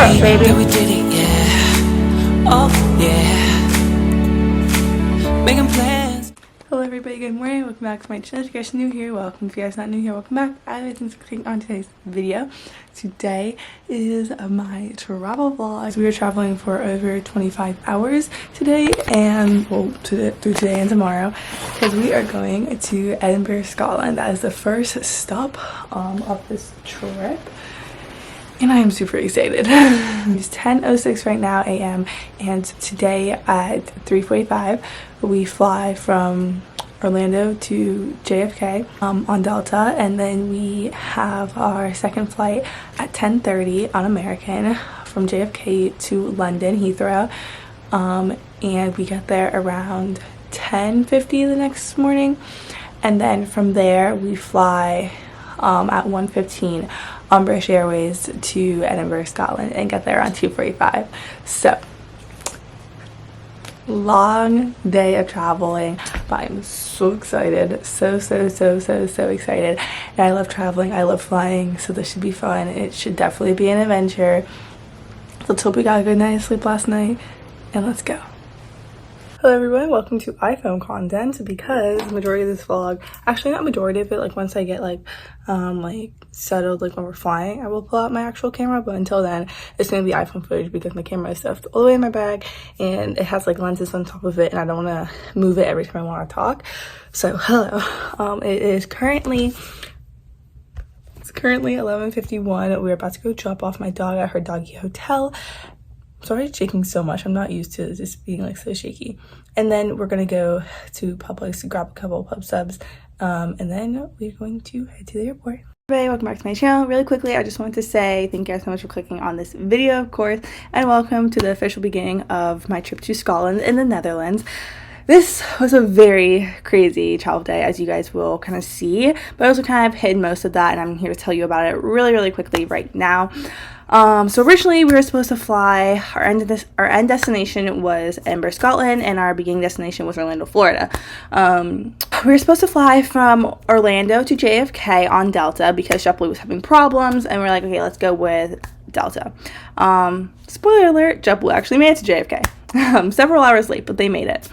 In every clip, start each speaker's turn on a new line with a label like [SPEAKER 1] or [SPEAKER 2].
[SPEAKER 1] us, baby.
[SPEAKER 2] We did it, yeah. Oh, yeah. Making plans.
[SPEAKER 1] Hello everybody, good morning, welcome back to my channel. If you guys are new here, welcome. If you guys are not new here, welcome back. I have things to click on today's video. Today is my travel vlog. We are traveling for over 25 hours today, and well, through today and tomorrow, because we are going to Edinburgh, Scotland. That is the first stop of this trip. And I am super excited. It's 10:06 right now a.m. and today at 3:45 we fly from Orlando to JFK on Delta, and then we have our second flight at 10:30 on American from JFK to London Heathrow, and we get there around 10:50 the next morning, and then from there we fly at 1:15 on British Airways to Edinburgh, Scotland, and get there on 2:45. So long day of traveling, but I'm so excited, so excited. And I love traveling, I love flying, so this should be fun. It should definitely be an adventure. Let's hope we got a good night's sleep last night, and let's go. Hello everyone, welcome to iPhone content, because the majority of this vlog, actually not majority of it, like once I get like settled, like when we're flying, I will pull out my actual camera, but until then it's going to be iPhone footage because my camera is stuffed all the way in my bag and it has like lenses on top of it and I don't want to move it every time I want to talk. So hello, it's currently 11:51. We're about to go drop off my dog at her doggy hotel. Sorry, shaking so much. I'm not used to just being like so shaky. And then we're gonna go to Publix to grab a couple of pub subs, and then we're going to head to the airport. Hey, welcome back to my channel. Really quickly, I just wanted to say thank you guys so much for clicking on this video, of course, and welcome to the official beginning of my trip to Scotland in the Netherlands. This was a very crazy travel day, as you guys will kind of see, but I also kind of hid most of that, and I'm here to tell you about it really quickly right now. So originally we were supposed to fly, our end destination was Edinburgh, Scotland, and our beginning destination was Orlando, Florida. We were supposed to fly from Orlando to JFK on Delta because JetBlue was having problems, and we're like, okay, let's go with Delta. Spoiler alert, JetBlue actually made it to JFK. Several hours late, but they made it.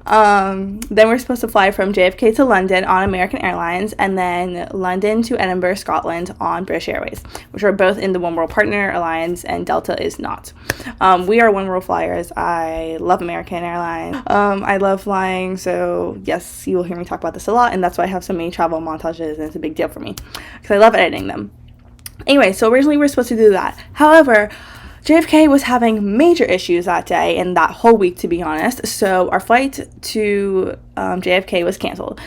[SPEAKER 1] Then we're supposed to fly from JFK to London on American Airlines, and then London to Edinburgh, Scotland on British Airways, which are both in the One World Partner Alliance, and Delta is not. We are One World flyers. I love American Airlines. I love flying, so yes, you will hear me talk about this a lot, and that's why I have so many travel montages, and it's a big deal for me because I love editing them. Anyway, so originally we were supposed to do that. However, JFK was having major issues that day and that whole week, to be honest, so our flight to JFK was canceled.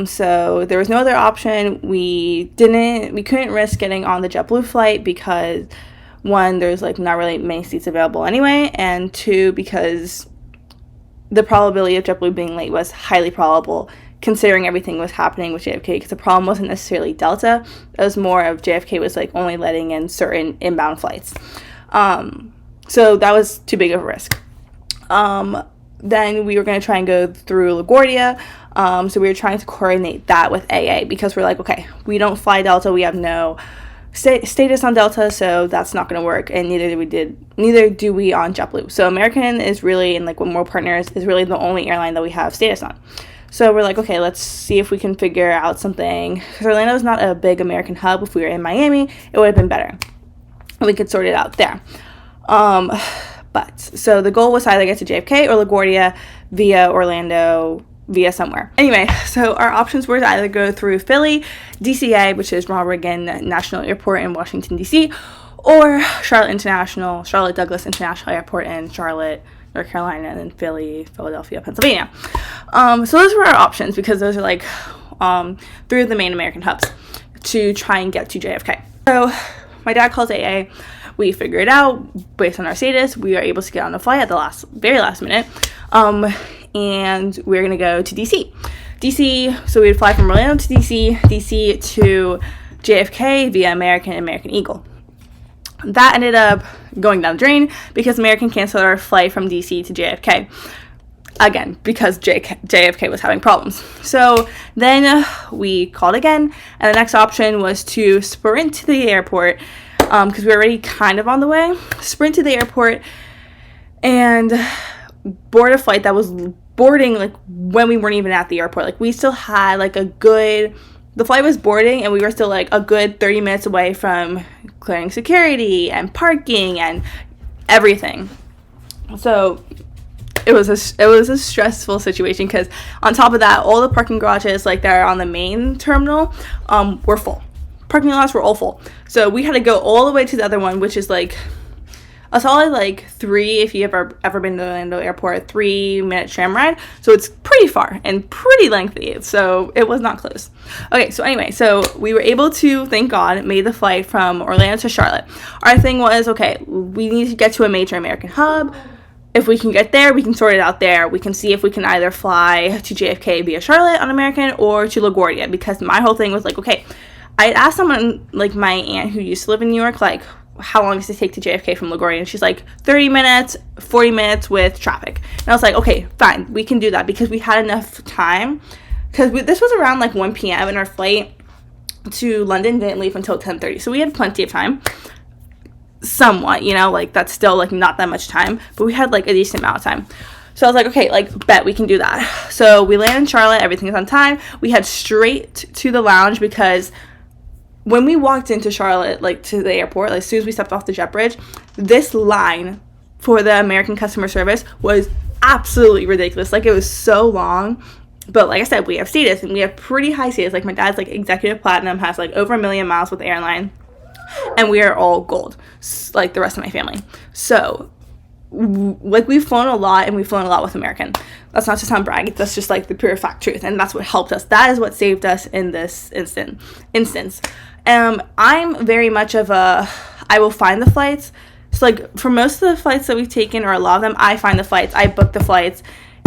[SPEAKER 1] So there was no other option. We couldn't risk getting on the JetBlue flight because, one, there's like not really many seats available anyway, and two, because the probability of JetBlue being late was highly probable considering everything was happening with JFK, because the problem wasn't necessarily Delta. It was more of JFK was like only letting in certain inbound flights. So that was too big of a risk. Then we were going to try and go through LaGuardia. So we were trying to coordinate that with AA because we're like, okay, we don't fly Delta. We have no status on Delta, so that's not going to work. And neither do we on JetBlue. So American is really, and like One World Partners is really the only airline that we have status on. So we're like, okay, let's see if we can figure out something. Because Orlando is not a big American hub. If we were in Miami, it would have been better. We could sort it out there. But so the goal was to either get to JFK or LaGuardia via Orlando, via somewhere. Anyway, so our options were to either go through Philly, DCA, which is Ronald Reagan National Airport in Washington, D.C., or Charlotte Douglas International Airport in Charlotte, North Carolina, and then Philly, Philadelphia, Pennsylvania. So those were our options because those are like through the main American hubs to try and get to JFK. So my dad calls AA. We figure it out based on our status. We are able to get on the flight at the very last minute, and we're gonna go to DC. So we would fly from Orlando to DC to JFK via American Eagle. That ended up going down the drain because American canceled our flight from DC to JFK. Again, because JFK was having problems. So then we called again, and the next option was to sprint to the airport because we were already kind of on the way. Sprint to the airport and board a flight that was boarding like when we weren't even at the airport. Like we still had like the flight was boarding and we were still like a good 30 minutes away from clearing security and parking and everything. So it was a stressful situation because on top of that, all the parking garages like that are on the main terminal were full. Parking lots were all full. So we had to go all the way to the other one, which is like a solid like 3, if you've ever been to Orlando Airport, 3-minute tram ride. So it's pretty far and pretty lengthy. So it was not close. Okay, so anyway, so we were able to, thank God, made the flight from Orlando to Charlotte. Our thing was, okay, we need to get to a major American hub. If we can get there, we can sort it out there. We can see if we can either fly to JFK via Charlotte on American or to LaGuardia, because my whole thing was like, okay, I asked someone, like my aunt who used to live in New York, like, how long does it take to JFK from LaGuardia? And she's like, 30 minutes, 40 minutes with traffic. And I was like, okay, fine, we can do that, because we had enough time. Because this was around like 1 p.m. and our flight to London didn't leave until 10:30. So we had plenty of time. Somewhat, you know, like that's still like not that much time, but we had like a decent amount of time. So I was like, okay, like bet we can do that. So we landed in Charlotte, everything is on time. We head straight to the lounge, because when we walked into Charlotte, like to the airport, like as soon as we stepped off the jet bridge, this line for the American customer service was absolutely ridiculous. Like it was so long. But like I said, we have status and we have pretty high status. Like my dad's like executive platinum, has like over 1 million miles with the airline, and we are all gold, like the rest of my family. So like we've flown a lot, and we've flown a lot with American. That's not to sound braggy, that's just like the pure fact truth, and that's what helped us. That is what saved us in this instance. I'm very much of I will find the flights. So like for most of the flights that we've taken, or a lot of them, I find the flights, I book the flights,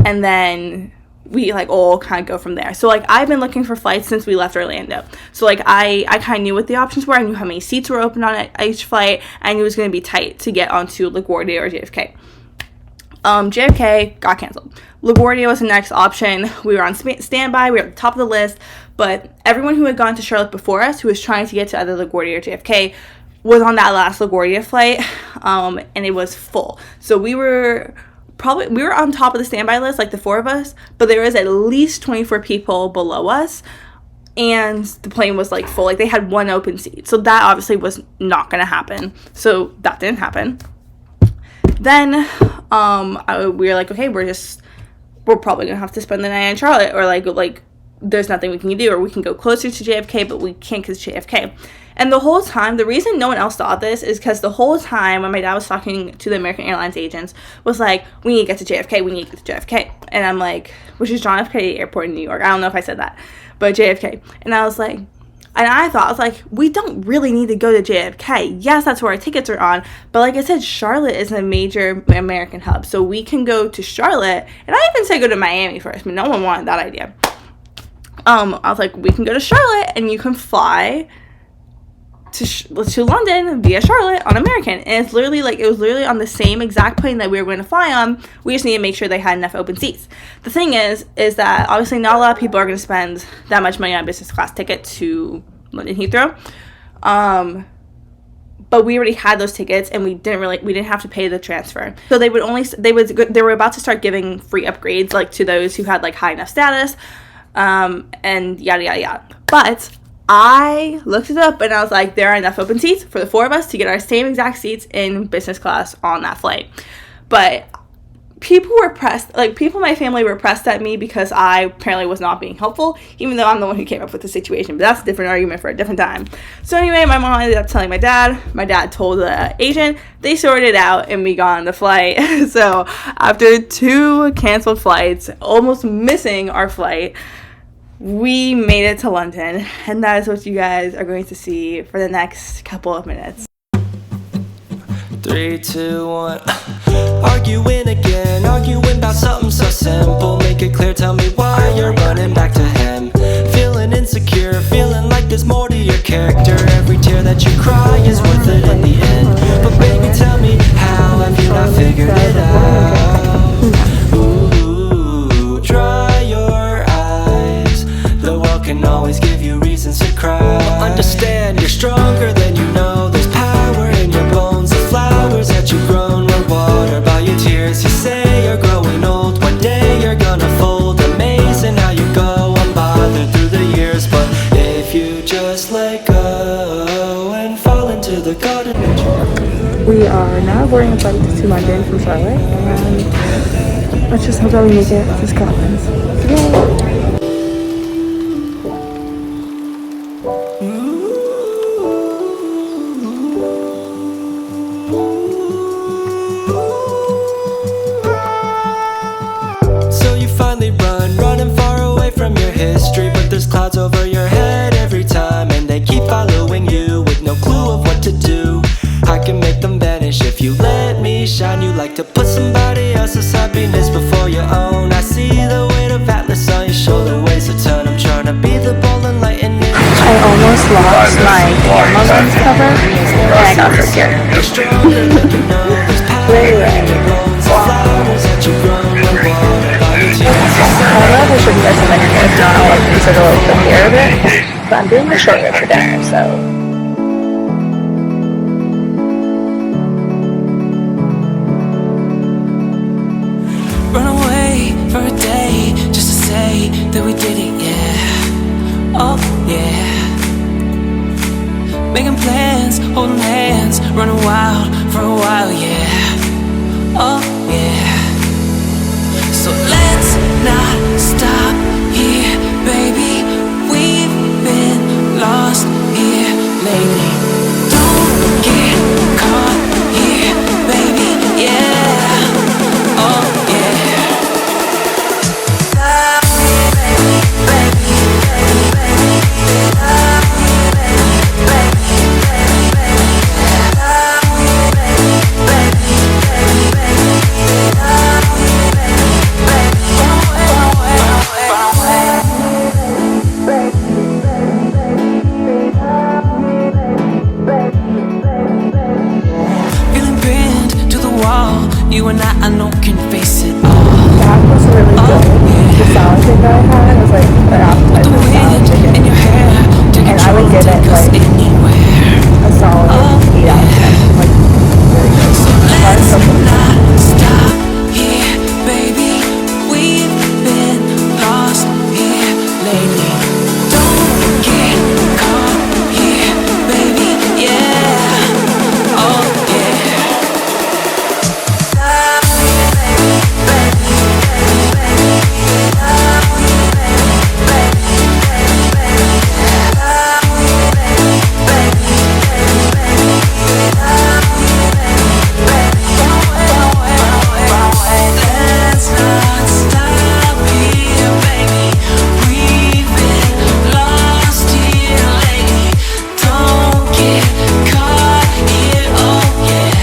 [SPEAKER 1] and then we like all kind of go from there. So like I've been looking for flights since we left Orlando. So like I kind of knew what the options were. I knew how many seats were open on each flight. I knew it was going to be tight to get onto LaGuardia or JFK. JFK got canceled. LaGuardia was the next option. We were on standby. We were at the top of the list. But everyone who had gone to Charlotte before us, who was trying to get to either LaGuardia or JFK, was on that last LaGuardia flight, and it was full. So we were on top of the standby list, like the 4 of us, but there was at least 24 people below us, and the plane was like full. Like they had 1 open seat. So that obviously was not going to happen. So that didn't happen. Then we were like, okay, we're probably going to have to spend the night in Charlotte, or like there's nothing we can do, or we can go closer to JFK, but we can't because JFK. And the whole time, the reason no one else thought this is because the whole time when my dad was talking to the American Airlines agents was like, we need to get to JFK, we need to get to JFK. And I'm like, which is John F. Kennedy Airport in New York. I don't know if I said that, but JFK. And I was like, we don't really need to go to JFK. Yes, that's where our tickets are on. But like I said, Charlotte is a major American hub. So we can go to Charlotte. And I even said go to Miami first, but no one wanted that idea. I was like, we can go to Charlotte and you can fly to London via Charlotte on American. And it was literally on the same exact plane that we were going to fly on. We just need to make sure they had enough open seats. The thing is that obviously not a lot of people are going to spend that much money on a business class ticket to London Heathrow. But we already had those tickets, and we didn't have to pay the transfer. So they were about to start giving free upgrades like to those who had like high enough status, and yada yada yada. But I looked it up and I was like, there are enough open seats for the 4 of us to get our same exact seats in business class on that flight. But people in my family were pressed at me because I apparently was not being helpful, even though I'm the one who came up with the situation. But that's a different argument for a different time. So anyway, my mom ended up telling my dad. My dad told the agent. They sorted it out and we got on the flight. So after 2 canceled flights, almost missing our flight, we made it to London, and that is what you guys are going to see for the next couple of minutes.
[SPEAKER 2] 3, 2, 1. Arguing again, arguing about something so simple. Make it clear, tell me why you're running back to him. Feeling insecure, feeling like there's more to your character. Every tear that you cry is worth it in the end. But baby, tell me, how have you not figured it out? Ooh, dry your eyes. The world can always give you reasons to cry. Understand, you're stronger than you know. There's power
[SPEAKER 1] are now boarding a flight to London from Charlotte, and let's just hope that we make it to Scotland. Yay!
[SPEAKER 2] So you finally running far away from your history, but there's clouds over your head every time, and they keep following you with no clue of what to do. I can make them vanish if you let me shine. You like to put somebody else's happiness before your own. I see the weight of Atlas on your shoulder, weighs a ton. I'm trying to be the ball and lightning.
[SPEAKER 1] I almost lost my camera lens cover, and I got this here. I don't know if I should get some in here, if not I'll consider like the hair of it, but I'm doing the short rib for dinner, so.
[SPEAKER 2] Run away for a day just to say that we did it, yeah. Oh, yeah. Making plans, holding hands, running wild for a while, yeah. Oh, yeah. So let's not stop here, baby. We've been lost here lately. Don't get caught here, baby, yeah. Oh, yeah. Love me, baby, baby, baby, baby. Love me, baby, baby, baby, baby. Love me, baby, baby, baby, baby. Love me, baby, baby. Run away, run away, run away. Feeling pinned to the wall. You and I know can face it all.
[SPEAKER 1] That was really good. The salad chicken that I had was like an appetizer salad chicken.
[SPEAKER 2] In your hair,
[SPEAKER 1] And I would give it like a solid 8 out of 10. Like, really good.
[SPEAKER 2] Let's not stop here, baby. We've been lost here lately. Don't get caught here, baby, yeah. Oh, yeah. Love me, baby, baby, baby, baby. Love me, baby, baby, baby, baby. Love me, baby, baby, baby, baby. Love me, baby, baby. Run away, run away, run away. Let's not stop here, baby. We've been lost here lately. Don't get caught here, oh yeah,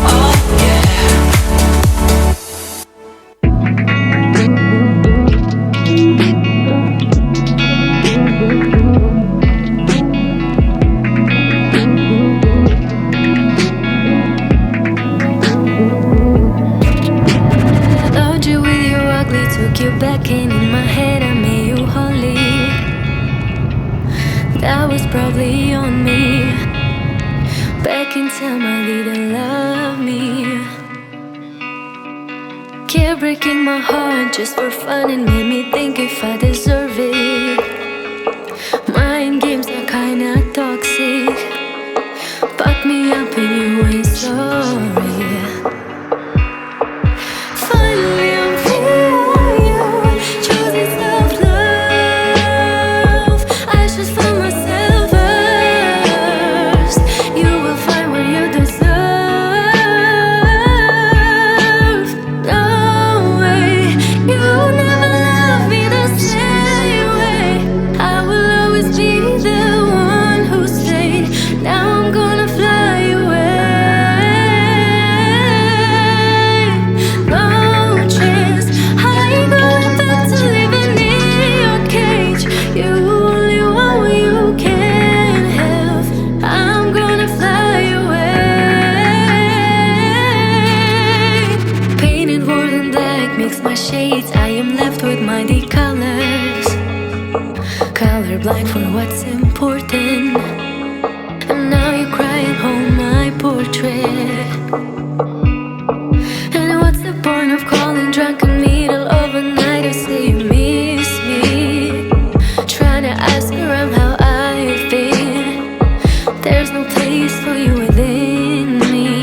[SPEAKER 2] oh yeah.
[SPEAKER 3] Loved you with your ugly, took you back in my head, I made you holy. That was probably on me. Back in time I didn't love me. Kept breaking my heart just for fun and made me think if I deserve it. Mind games are kinda toxic. Fuck me up and you ain't sorry. Finally I'm feeling you, choosing self-love. I should find myself first. You will find what you deserve. No way, you never love me the same way. I will always be the one who stayed. Now I'm gonna fly away. No chance, I ain't going back to living in your cage. You only want what you can't have. I'm gonna fly away. Painted more than black, mix my shades. I am left with my colors. Colorblind for what's important. And now you're crying home my portrait. And what's the point of calling drunk in the middle of a night to say you miss me? Trying to ask around how I've been. There's no place for you within me.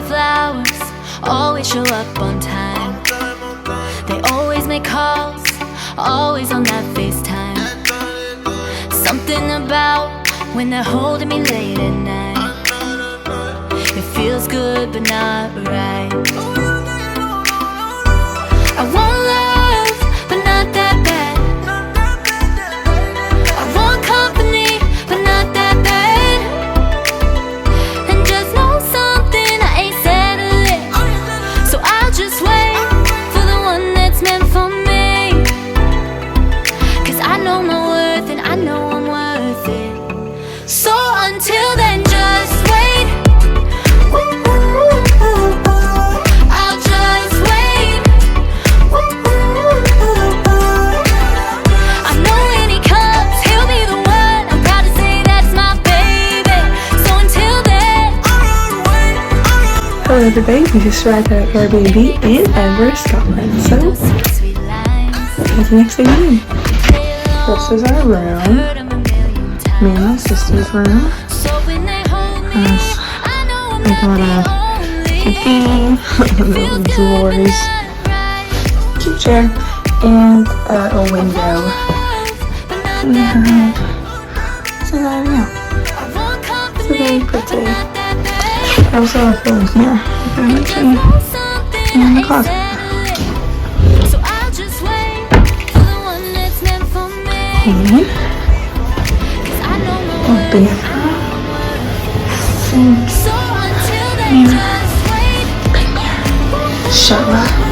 [SPEAKER 3] buy flowers, always show up on time. They always make calls, always on that FaceTime. Something about when they're holding me late at night, it feels good but not right. I want love, but not that bad. I want company, but not that bad. And just know something, I ain't settling. So I'll just wait for the one that's meant for me. 'Cause I know my worth and I know I'm worth it. So until then, just wait. I'll just wait. I know when he comes, he'll be the one. I'm proud to say that's my baby. So until then,
[SPEAKER 1] Hello everybody, we just arrived at our Airbnb in Edinburgh, Scotland. So,
[SPEAKER 3] sweet lines.
[SPEAKER 1] what's the next thing we need? This is our room. Me and my sister's room.
[SPEAKER 3] So when they hold me, I know I'm
[SPEAKER 1] I got
[SPEAKER 3] not
[SPEAKER 1] a
[SPEAKER 3] the only.
[SPEAKER 1] little drawers, cute chair, and a window. We have, so yeah, it's very pretty. I also have a phone here, like I mentioned, in the closet.
[SPEAKER 3] So I'll just wait for the one that's meant for me.
[SPEAKER 1] And
[SPEAKER 3] 'Cause I know my
[SPEAKER 1] a
[SPEAKER 3] worth.
[SPEAKER 1] bathroom, sink,
[SPEAKER 3] So until then,
[SPEAKER 1] Yeah.
[SPEAKER 3] just wait.
[SPEAKER 1] shower.